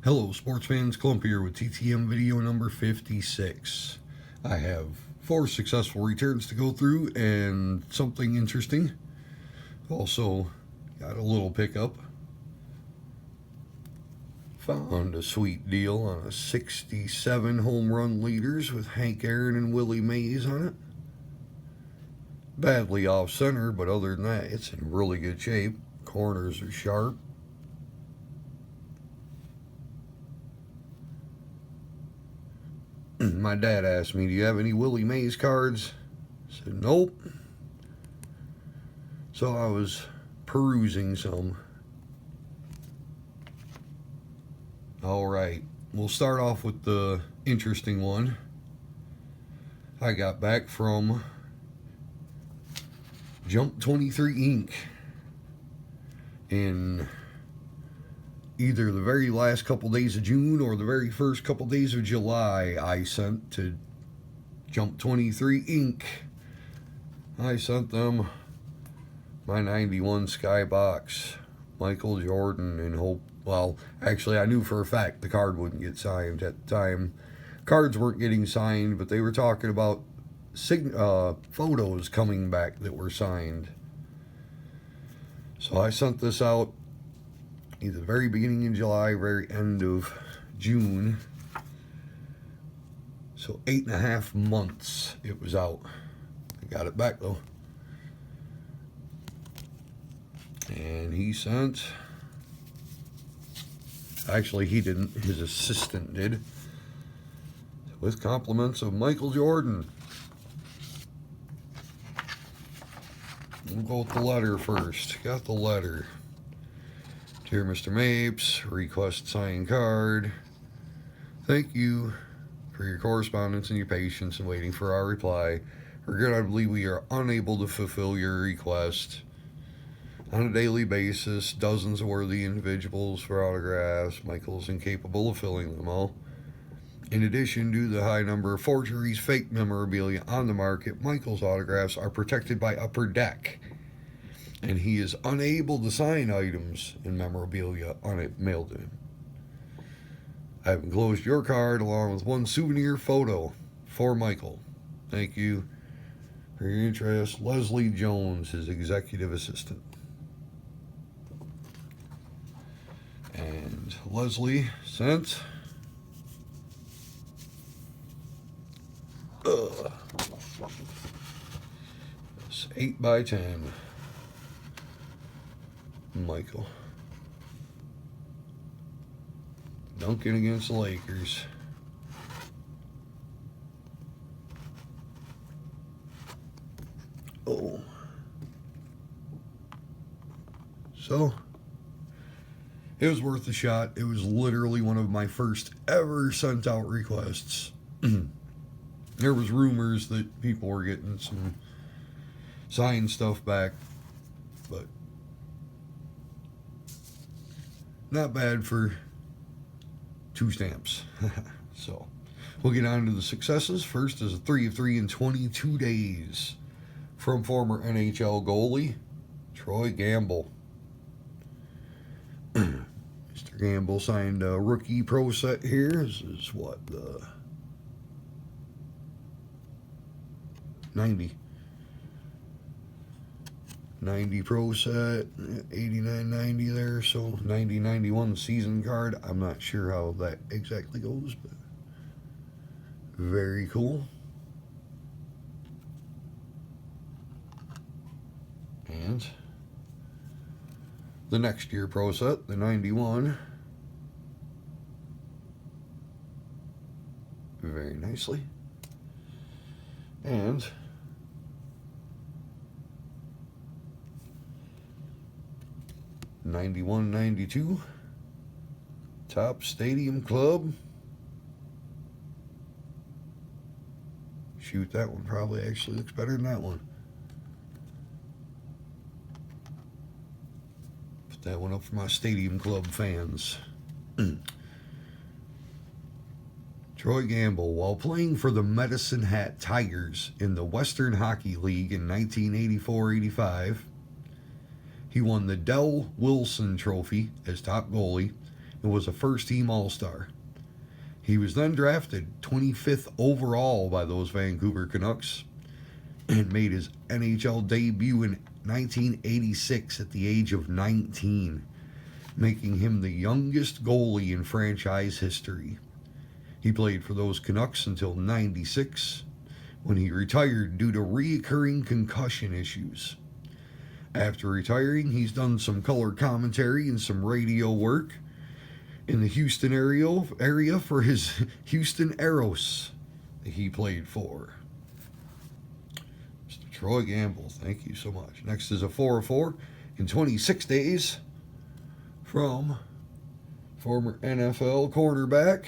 Hello sports fans, Clump here with TTM video number 56. I have 4 successful returns to go through and something interesting. Also got a little pickup. Found a sweet deal on a 67 home run leaders with Hank Aaron and Willie Mays on it. Badly off center, but other than that, it's in really good shape. Corners are sharp. My dad asked me, "Do you have any Willie Mays cards?" I said, "Nope." So I was perusing some. Alright, we'll start off with the interesting one. I got back from Jump 23 Inc. in either the very last couple days of June or the very first couple days of July. I sent to Jump 23 Inc. I sent them my 91 Skybox Michael Jordan in hope. Well, actually, I knew for a fact the card wouldn't get signed at the time. Cards weren't getting signed, but they were talking about photos coming back that were signed. So I sent this out either the very beginning in July, very end of June. So 8.5 months it was out. I got it back though. And he sent, actually he didn't, his assistant did, with compliments of Michael Jordan. We'll go with the letter first. Got the letter. Dear Mr. Mapes, request signed card. Thank you for your correspondence and your patience in waiting for our reply. Regrettably, we are unable to fulfill your request. On a daily basis, dozens of worthy individuals for autographs. Michael's incapable of filling them all. In addition, due to the high number of forgeries, fake memorabilia on the market, Michael's autographs are protected by Upper Deck, and he is unable to sign items and memorabilia on it mailed to him. I have enclosed your card along with one souvenir photo for Michael. Thank you for your interest. Leslie Jones, his executive assistant. And Leslie sent this 8x10 Michael dunking against the Lakers. Oh, so it was worth a shot. It was literally one of my first ever sent out requests. There was rumors that people were getting some signed stuff back, but not bad for 2 stamps. So we'll get on to the successes. First is a 3 of 3 in 22 days from former NHL goalie Troy Gamble. Mr. Gamble signed a rookie pro set here. This is what, the 90 pro set, 89-90 there, so 90-91 season card. I'm not sure how that exactly goes, but very cool. And the next year pro set, the 91, very nicely. And '91-92 Top Stadium Club. Shoot, that one probably actually looks better than that one. Put that one up for my Stadium Club fans. Troy Gamble, while playing for the Medicine Hat Tigers in the Western Hockey League in 1984-85, he won the Dell Wilson Trophy as top goalie and was a first-team All-Star. He was then drafted 25th overall by those Vancouver Canucks and made his NHL debut in 1986 at the age of 19, making him the youngest goalie in franchise history. He played for those Canucks until 96, when he retired due to reoccurring concussion issues. After retiring, he's done some color commentary and some radio work in the Houston area for his Houston Aeros that he played for. Mr. Troy Gamble, thank you so much. Next is a 404 in 26 days from former NFL cornerback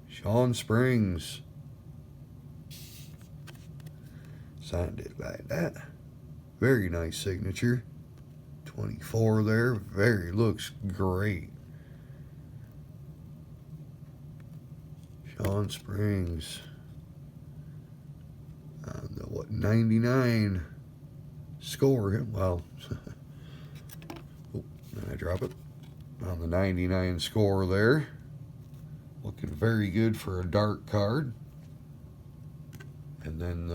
Shawn Springs. Signed it like that. Very nice signature. 24 there. Looks great. Shawn Springs. The 99 score. Well, oh, did I drop it? On the 99 score there. Looking very good for a dark card. And then,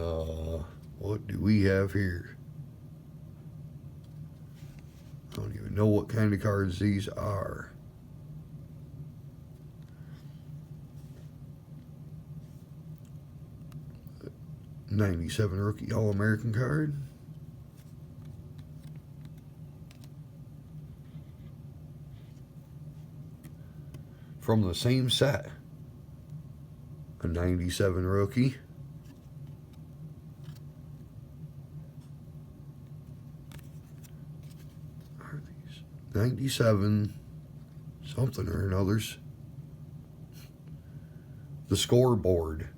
what do we have here? I don't even know what kind of cards these are. '97 rookie All-American card. From the same set. A 97 rookie. Are these 97 something or another's? The scoreboard.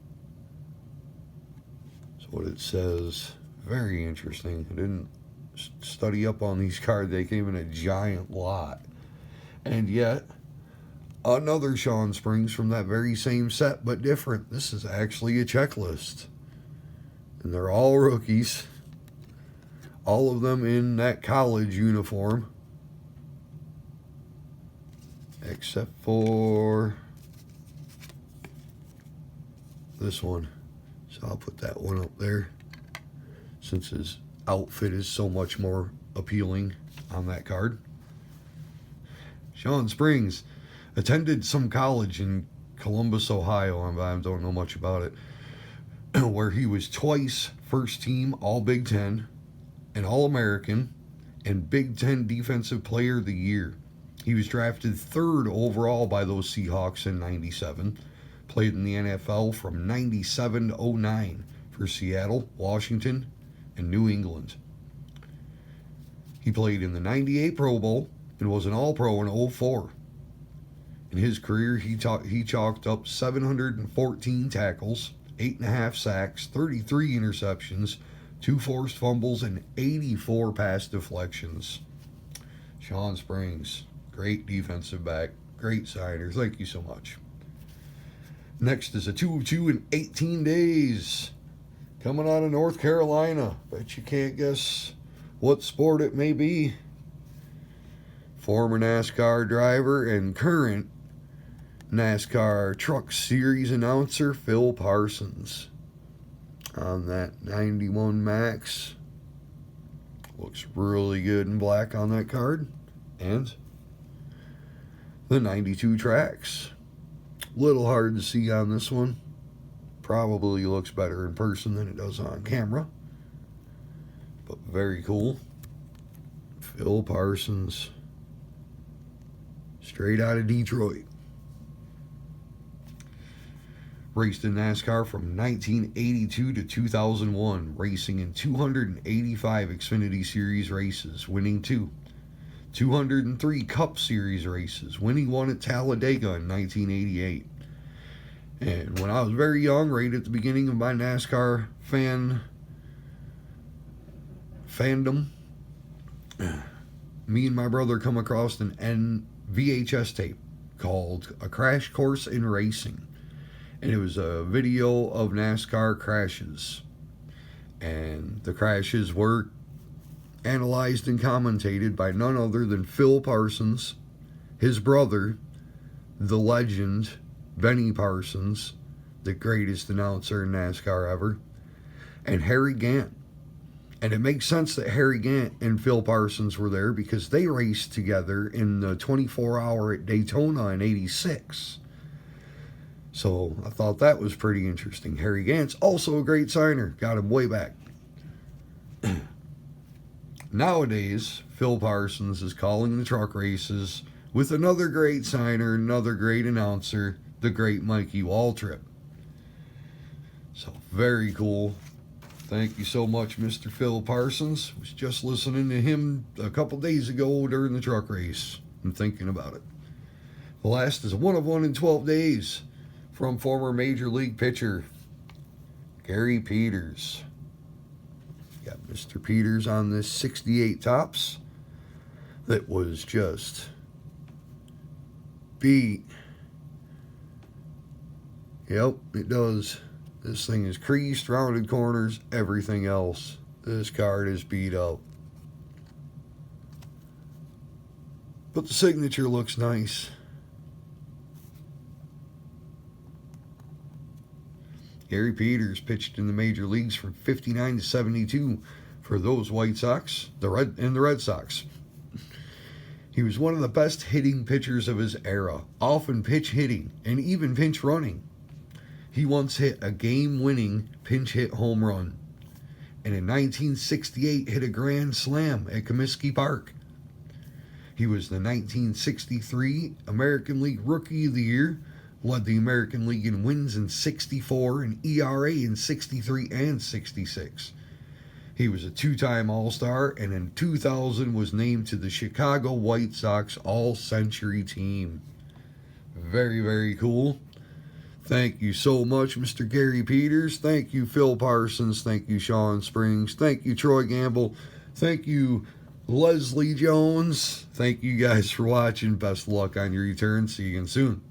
That's what it says. Very interesting. I didn't study up on these cards. They came in a giant lot. And yet, another Shawn Springs from that very same set, but different. This is actually a checklist. And they're all rookies. All of them in that college uniform. Except for this one. So I'll put that one up there, since his outfit is so much more appealing on that card. Shawn Springs attended some college in Columbus, Ohio. I don't know much about it. Where he was twice first team All Big Ten, an All-American, and Big Ten Defensive Player of the Year. He was drafted 3rd overall by those Seahawks in '97. Played in the NFL from '97 to '09 for Seattle, Washington, and New England. He played in the '98 Pro Bowl and was an All-Pro in '04. In his career, he chalked up 714 tackles, 8.5 sacks, 33 interceptions, 2 forced fumbles, and 84 pass deflections. Shawn Springs, great defensive back, great signer. Thank you so much. Next is a 2 of 2 in 18 days. Coming out of North Carolina. Bet you can't guess what sport it may be. Former NASCAR driver and current NASCAR Truck Series announcer Phil Parsons. On that 91 Max. Looks really good in black on that card. And the 92 tracks. Little hard to see on this one. Probably looks better in person than it does on camera. But very cool. Phil Parsons. Straight out of Detroit. Raced in NASCAR from 1982 to 2001. Racing in 285 Xfinity Series races. Winning 2. 203 Cup Series races, winning 1 at Talladega in 1988. And when I was very young, right at the beginning of my NASCAR fandom, me and my brother come across an VHS tape called A Crash Course in Racing. And it was a video of NASCAR crashes. And the crashes were analyzed and commentated by none other than Phil Parsons, his brother, the legend, Benny Parsons, the greatest announcer in NASCAR ever, and Harry Gant. And it makes sense that Harry Gant and Phil Parsons were there because they raced together in the 24-hour at Daytona in '86. So I thought that was pretty interesting. Harry Gant's also a great signer. Got him way back. Nowadays, Phil Parsons is calling the truck races with another great signer, another great announcer, the great Mikey Waltrip. So very cool. Thank you so much, Mr. Phil Parsons. Was just listening to him a couple days ago during the truck race and thinking about it. The last is 1 of 1 in 12 days from former Major League pitcher Gary Peters. Got Mr. Peters on this 68 Topps that was just beat. Yep, it does. This thing is creased, rounded corners, everything else. This card is beat up. But the signature looks nice. Gary Peters pitched in the major leagues from 59 to 72 for those White Sox, the Red Sox. He was one of the best hitting pitchers of his era, often pinch hitting and even pinch running. He once hit a game-winning pinch hit home run, and in 1968 hit a grand slam at Comiskey Park. He was the 1963 American League Rookie of the Year, led the American League in wins in '64 and ERA in '63 and '66. He was a two-time All-Star, and in 2000 was named to the Chicago White Sox All-Century team. Very, very cool. Thank you so much, Mr. Gary Peters. Thank you, Phil Parsons. Thank you, Shawn Springs. Thank you, Troy Gamble. Thank you, Leslie Jones. Thank you guys for watching. Best of luck on your return. See you again soon.